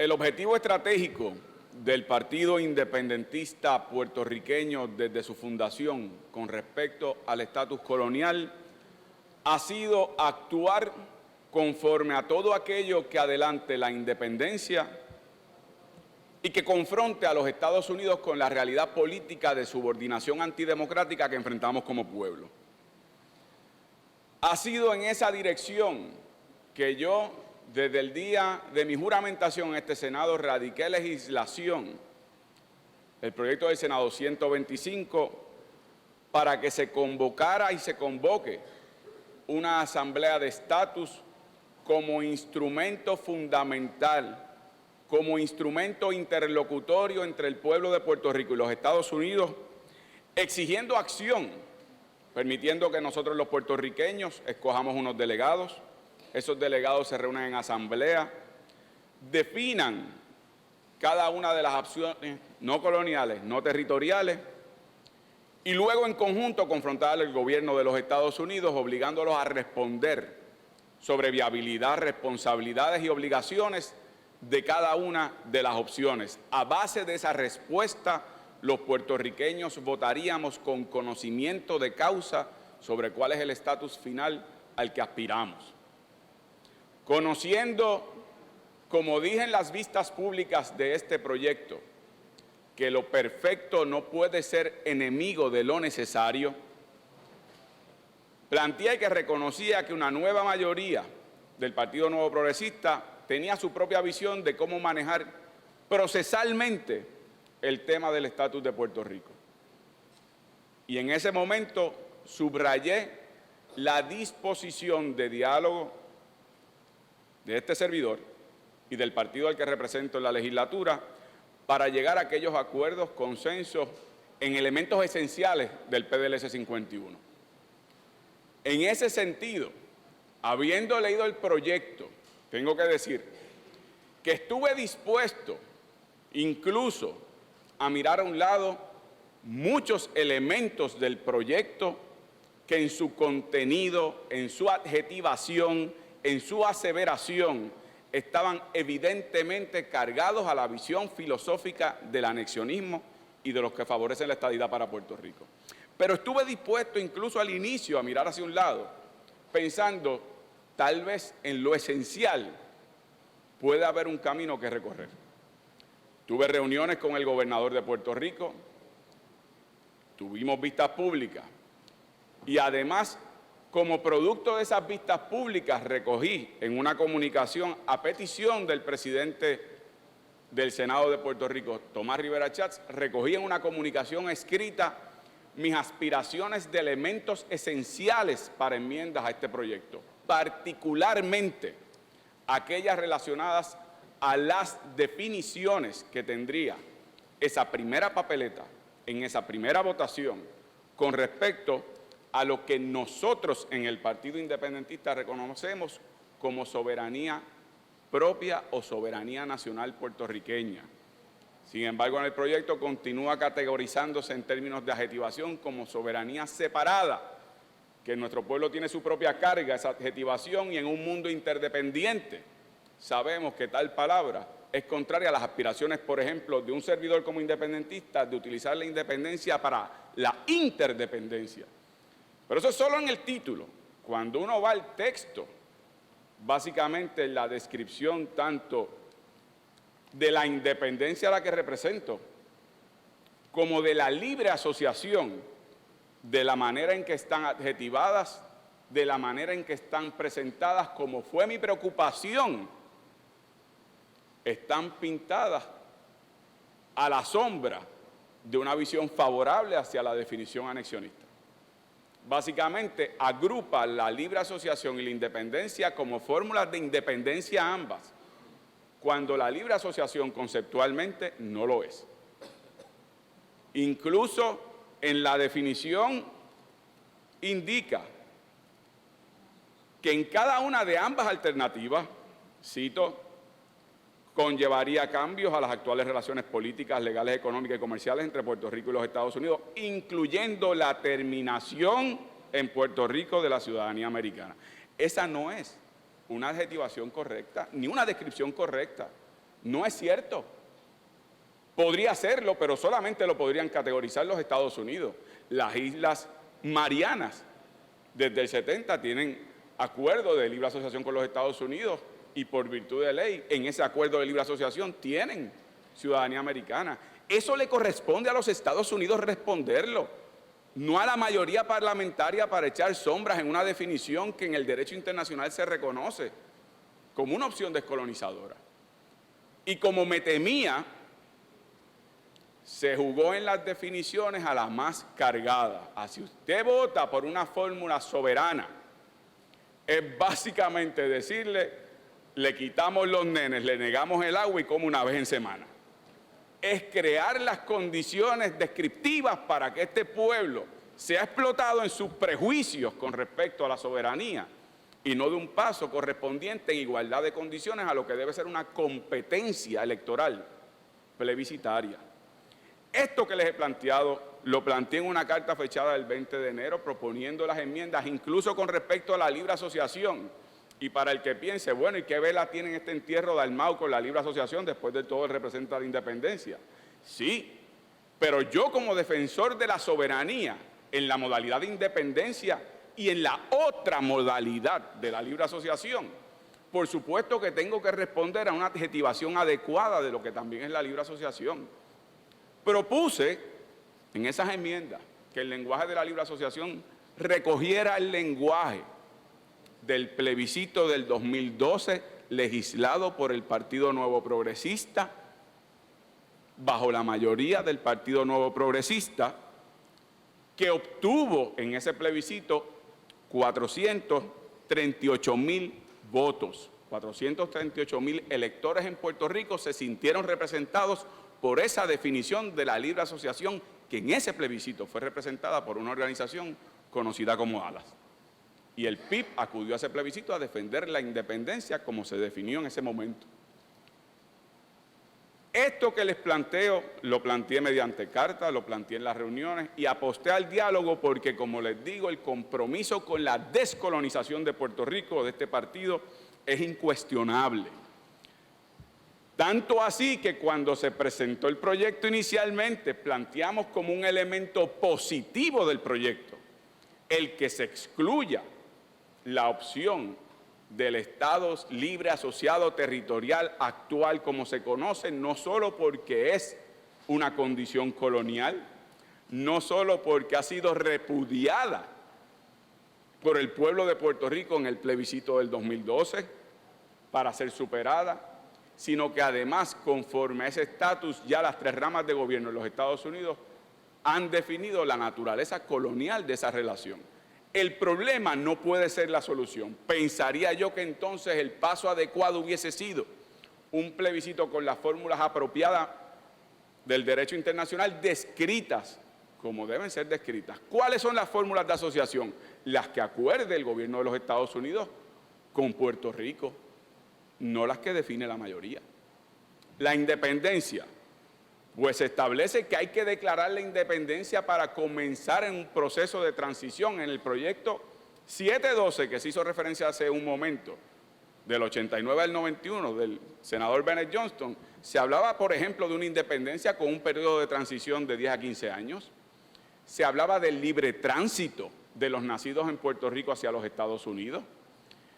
El objetivo estratégico del Partido Independentista Puertorriqueño desde su fundación con respecto al estatus colonial ha sido actuar conforme a todo aquello que adelante la independencia y que confronte a los Estados Unidos con la realidad política de subordinación antidemocrática que enfrentamos como pueblo. Ha sido en esa dirección que yo, desde el día de mi juramentación en este Senado, radiqué legislación, el proyecto del Senado 125, para que se convocara y se convoque una asamblea de estatus como instrumento fundamental, como instrumento interlocutorio entre el pueblo de Puerto Rico y los Estados Unidos, exigiendo acción, permitiendo que nosotros los puertorriqueños escojamos unos delegados, esos delegados se reúnen en asamblea, definan cada una de las opciones no coloniales, no territoriales, y luego en conjunto confrontar al gobierno de los Estados Unidos, obligándolos a responder sobre viabilidad, responsabilidades y obligaciones de cada una de las opciones. A base de esa respuesta, los puertorriqueños votaríamos con conocimiento de causa sobre cuál es el estatus final al que aspiramos. Conociendo, como dije en las vistas públicas de este proyecto, que lo perfecto no puede ser enemigo de lo necesario, planteé que reconocía que una nueva mayoría del Partido Nuevo Progresista tenía su propia visión de cómo manejar procesalmente el tema del estatus de Puerto Rico. Y en ese momento subrayé la disposición de diálogo de este servidor y del partido al que represento en la legislatura para llegar a aquellos acuerdos, consensos en elementos esenciales del PDLS 51. En ese sentido, habiendo leído el proyecto, tengo que decir que estuve dispuesto incluso a mirar a un lado muchos elementos del proyecto que en su contenido, en su adjetivación, en su aseveración, estaban evidentemente cargados a la visión filosófica del anexionismo y de los que favorecen la estadidad para Puerto Rico. Pero estuve dispuesto incluso al inicio a mirar hacia un lado, pensando tal vez en lo esencial puede haber un camino que recorrer. Tuve reuniones con el gobernador de Puerto Rico, tuvimos vistas públicas y además, como producto de esas vistas públicas, recogí en una comunicación a petición del presidente del Senado de Puerto Rico, Tomás Rivera Chats, recogí en una comunicación escrita mis aspiraciones de elementos esenciales para enmiendas a este proyecto, particularmente aquellas relacionadas a las definiciones que tendría esa primera papeleta en esa primera votación con respecto a lo que nosotros en el Partido Independentista reconocemos como soberanía propia o soberanía nacional puertorriqueña. Sin embargo, en el proyecto continúa categorizándose en términos de adjetivación como soberanía separada, que nuestro pueblo tiene su propia carga, esa adjetivación, y en un mundo interdependiente sabemos que tal palabra es contraria a las aspiraciones, por ejemplo, de un servidor como independentista de utilizar la independencia para la interdependencia. Pero eso es solo en el título. Cuando uno va al texto, básicamente la descripción tanto de la independencia a la que represento, como de la libre asociación, de la manera en que están adjetivadas, de la manera en que están presentadas, como fue mi preocupación, están pintadas a la sombra de una visión favorable hacia la definición anexionista. Básicamente agrupa la libre asociación y la independencia como fórmulas de independencia ambas, cuando la libre asociación conceptualmente no lo es. Incluso en la definición indica que en cada una de ambas alternativas, cito, conllevaría cambios a las actuales relaciones políticas, legales, económicas y comerciales entre Puerto Rico y los Estados Unidos, incluyendo la terminación en Puerto Rico de la ciudadanía americana. Esa no es una adjetivación correcta, ni una descripción correcta No es cierto. Podría serlo, pero solamente lo podrían categorizar los Estados Unidos. Las Islas Marianas, desde el 70, tienen acuerdo de libre asociación con los Estados Unidos y por virtud de ley, en ese acuerdo de libre asociación tienen ciudadanía americana. Eso le corresponde a los Estados Unidos responderlo, no a la mayoría parlamentaria para echar sombras en una definición que en el derecho internacional se reconoce como una opción descolonizadora. Y como me temía, se jugó en las definiciones a la más cargada. Si usted vota por una fórmula soberana, es básicamente decirle, le quitamos los nenes, le negamos el agua y come una vez en semana. Es crear las condiciones descriptivas para que este pueblo sea explotado en sus prejuicios con respecto a la soberanía y no de un paso correspondiente en igualdad de condiciones a lo que debe ser una competencia electoral plebiscitaria. Esto que les he planteado, lo planteé en una carta fechada el 20 de enero proponiendo las enmiendas, incluso con respecto a la libre asociación. Y para el que piense, bueno, ¿y qué vela tiene este entierro de Dalmau con la libre asociación? Después de todo, él representa la independencia. Sí, pero yo como defensor de la soberanía en la modalidad de independencia y en la otra modalidad de la libre asociación, por supuesto que tengo que responder a una adjetivación adecuada de lo que también es la libre asociación. Propuse en esas enmiendas que el lenguaje de la libre asociación recogiera el lenguaje del plebiscito del 2012 legislado por el Partido Nuevo Progresista, bajo la mayoría del Partido Nuevo Progresista, que obtuvo en ese plebiscito 438,000 votos. 438,000 electores en Puerto Rico se sintieron representados por esa definición de la libre asociación que en ese plebiscito fue representada por una organización conocida como ALAS. Y el PIB acudió a ese plebiscito a defender la independencia como se definió en ese momento. Esto que les planteo, lo planteé mediante carta, lo planteé en las reuniones y aposté al diálogo porque, como les digo, el compromiso con la descolonización de Puerto Rico, de este partido, es incuestionable. Tanto así que cuando se presentó el proyecto inicialmente, planteamos como un elemento positivo del proyecto el que se excluya la opción del Estado libre asociado territorial actual como se conoce, no solo porque es una condición colonial, no solo porque ha sido repudiada por el pueblo de Puerto Rico en el plebiscito del 2012 para ser superada, sino que además, conforme a ese estatus, ya las tres ramas de gobierno de los Estados Unidos han definido la naturaleza colonial de esa relación. El problema no puede ser la solución. Pensaría yo que entonces el paso adecuado hubiese sido un plebiscito con las fórmulas apropiadas del derecho internacional descritas como deben ser descritas. ¿Cuáles son las fórmulas de asociación? Las que acuerde el gobierno de los Estados Unidos con Puerto Rico, no las que define la mayoría. La independencia, pues se establece que hay que declarar la independencia para comenzar en un proceso de transición. En el proyecto 712, que se hizo referencia hace un momento, del 89 al 91, del senador Bennett Johnston, se hablaba, por ejemplo, de una independencia con un periodo de transición de 10 a 15 años. Se hablaba del libre tránsito de los nacidos en Puerto Rico hacia los Estados Unidos.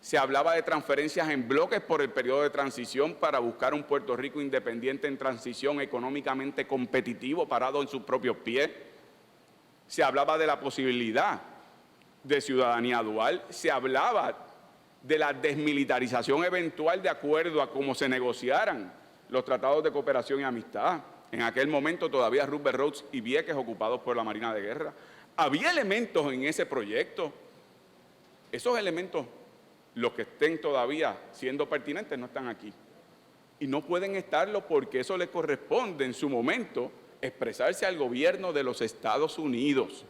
Se hablaba de transferencias en bloques por el periodo de transición para buscar un Puerto Rico independiente en transición, económicamente competitivo, parado en sus propios pies. Se hablaba de la posibilidad de ciudadanía dual. Se hablaba de la desmilitarización eventual de acuerdo a cómo se negociaran los tratados de cooperación y amistad. En aquel momento todavía Roosevelt Roads y Vieques ocupados por la Marina de Guerra. Había elementos en ese proyecto. Esos elementos, los que estén todavía siendo pertinentes, no están aquí. Y no pueden estarlo porque eso le corresponde en su momento expresarse al gobierno de los Estados Unidos.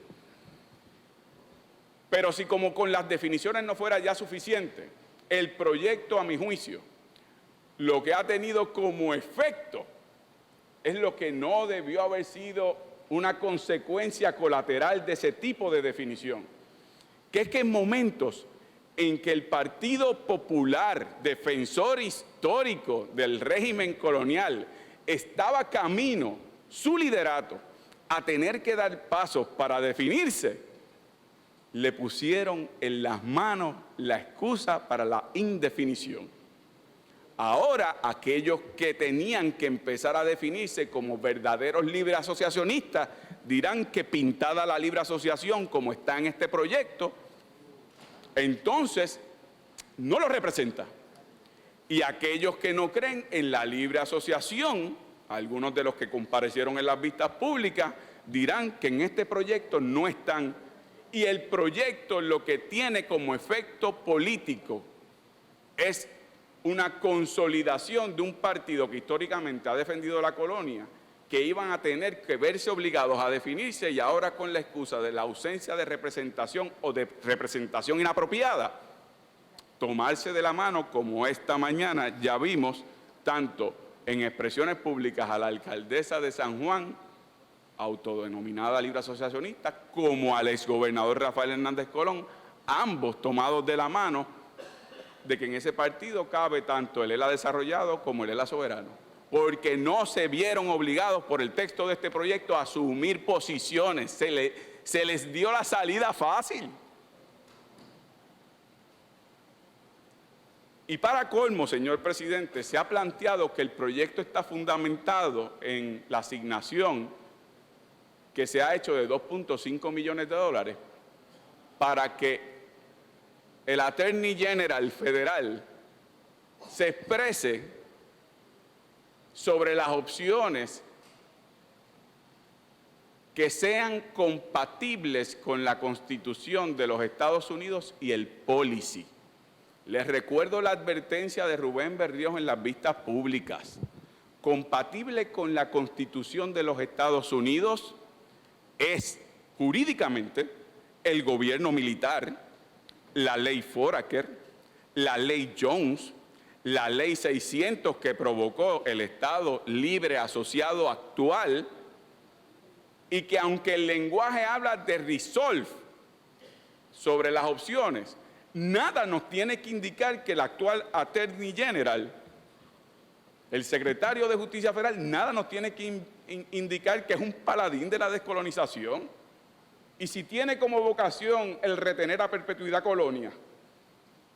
Pero si como con las definiciones no fuera ya suficiente, el proyecto, a mi juicio, lo que ha tenido como efecto es lo que no debió haber sido una consecuencia colateral de ese tipo de definición, que es que en momentos en que el Partido Popular, defensor histórico del régimen colonial, estaba camino, su liderato, a tener que dar pasos para definirse, le pusieron en las manos la excusa para la indefinición. Ahora, aquellos que tenían que empezar a definirse como verdaderos libre asociacionistas dirán que pintada la libre asociación como está en este proyecto, entonces no lo representa. Y aquellos que no creen en la libre asociación, algunos de los que comparecieron en las vistas públicas, dirán que en este proyecto no están. Y el proyecto lo que tiene como efecto político es una consolidación de un partido que históricamente ha defendido la colonia, que iban a tener que verse obligados a definirse y ahora con la excusa de la ausencia de representación o de representación inapropiada, tomarse de la mano como esta mañana ya vimos tanto en expresiones públicas a la alcaldesa de San Juan, autodenominada libre asociacionista, como al exgobernador Rafael Hernández Colón, ambos tomados de la mano de que en ese partido cabe tanto el ELA desarrollado como el ELA soberano, porque no se vieron obligados por el texto de este proyecto a asumir posiciones, se les dio la salida fácil. Y para colmo, señor presidente, se ha planteado que el proyecto está fundamentado en la asignación que se ha hecho de 2.5 millones de dólares para que el Attorney General federal se exprese sobre las opciones que sean compatibles con la Constitución de los Estados Unidos y el policy. Les recuerdo la advertencia de Rubén Berríos en las vistas públicas. Compatible con la Constitución de los Estados Unidos es jurídicamente el gobierno militar, la ley Foraker, la ley Jones, la ley 600 que provocó el Estado libre asociado actual, y que aunque el lenguaje habla de resolve sobre las opciones, nada nos tiene que indicar que el actual Attorney General, el secretario de Justicia Federal, nada nos tiene que indicar que es un paladín de la descolonización. Y si tiene como vocación el retener a perpetuidad colonia,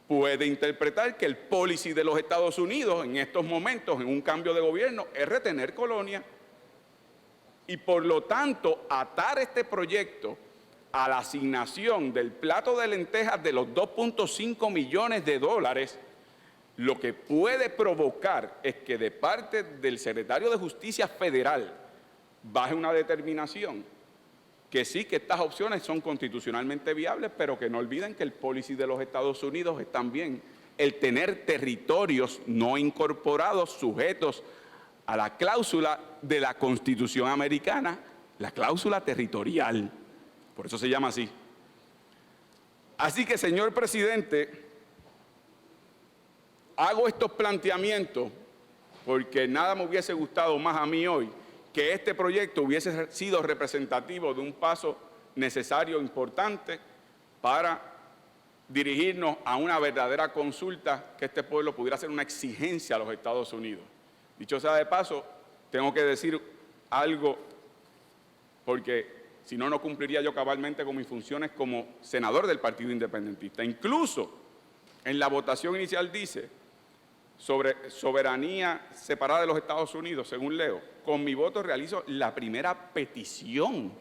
puede interpretar que el policy de los Estados Unidos en estos momentos, en un cambio de gobierno, es retener colonia. Y por lo tanto, atar este proyecto a la asignación del plato de lentejas de los 2.5 millones de dólares, lo que puede provocar es que de parte del secretario de Justicia Federal baje una determinación que sí, que estas opciones son constitucionalmente viables, pero que no olviden que el policy de los Estados Unidos es también el tener territorios no incorporados sujetos a la cláusula de la Constitución americana, la cláusula territorial. Por eso se llama así. Así que, señor presidente, hago estos planteamientos porque nada me hubiese gustado más a mí hoy que este proyecto hubiese sido representativo de un paso necesario, importante, para dirigirnos a una verdadera consulta que este pueblo pudiera hacer una exigencia a los Estados Unidos. Dicho sea de paso, tengo que decir algo porque si no, no cumpliría yo cabalmente con mis funciones como senador del Partido Independentista. Incluso en la votación inicial dice sobre soberanía separada de los Estados Unidos, según leo, con mi voto realizo la primera petición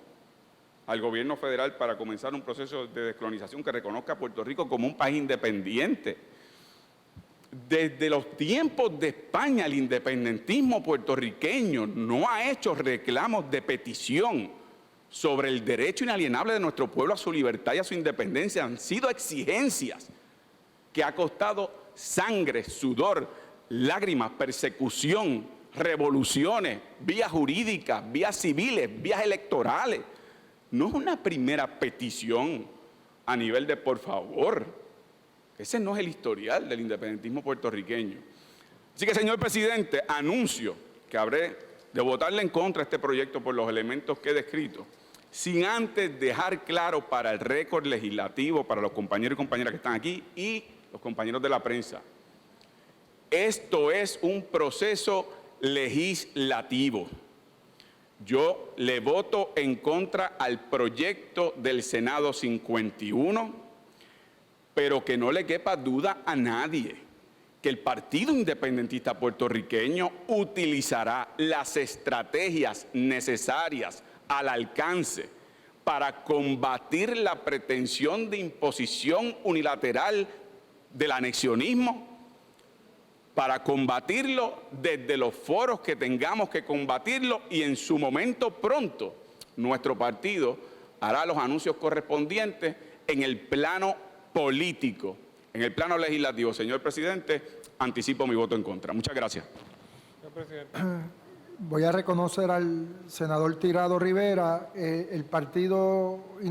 al gobierno federal para comenzar un proceso de descolonización que reconozca a Puerto Rico como un país independiente. Desde los tiempos de España, el independentismo puertorriqueño no ha hecho reclamos de petición sobre el derecho inalienable de nuestro pueblo a su libertad y a su independencia. Han sido exigencias que ha costado sangre, sudor, lágrimas, persecución, revoluciones, vías jurídicas, vías civiles, vías electorales. No es una primera petición a nivel de por favor. Ese no es el historial del independentismo puertorriqueño. Así que, señor presidente, anuncio que habré de votarle en contra a este proyecto por los elementos que he descrito sin antes dejar claro para el récord legislativo, para los compañeros y compañeras que están aquí y los compañeros de la prensa, esto es un proceso legislativo. Yo le voto en contra al proyecto del Senado 51, pero que no le quepa duda a nadie que el Partido Independentista Puertorriqueño utilizará las estrategias necesarias al alcance para combatir la pretensión de imposición unilateral del anexionismo, para combatirlo desde los foros que tengamos que combatirlo, y en su momento pronto nuestro partido hará los anuncios correspondientes en el plano político. En el plano legislativo, señor presidente, anticipo mi voto en contra. Muchas gracias. Señor presidente. Voy a reconocer al senador Tirado Rivera. El Partido Independiente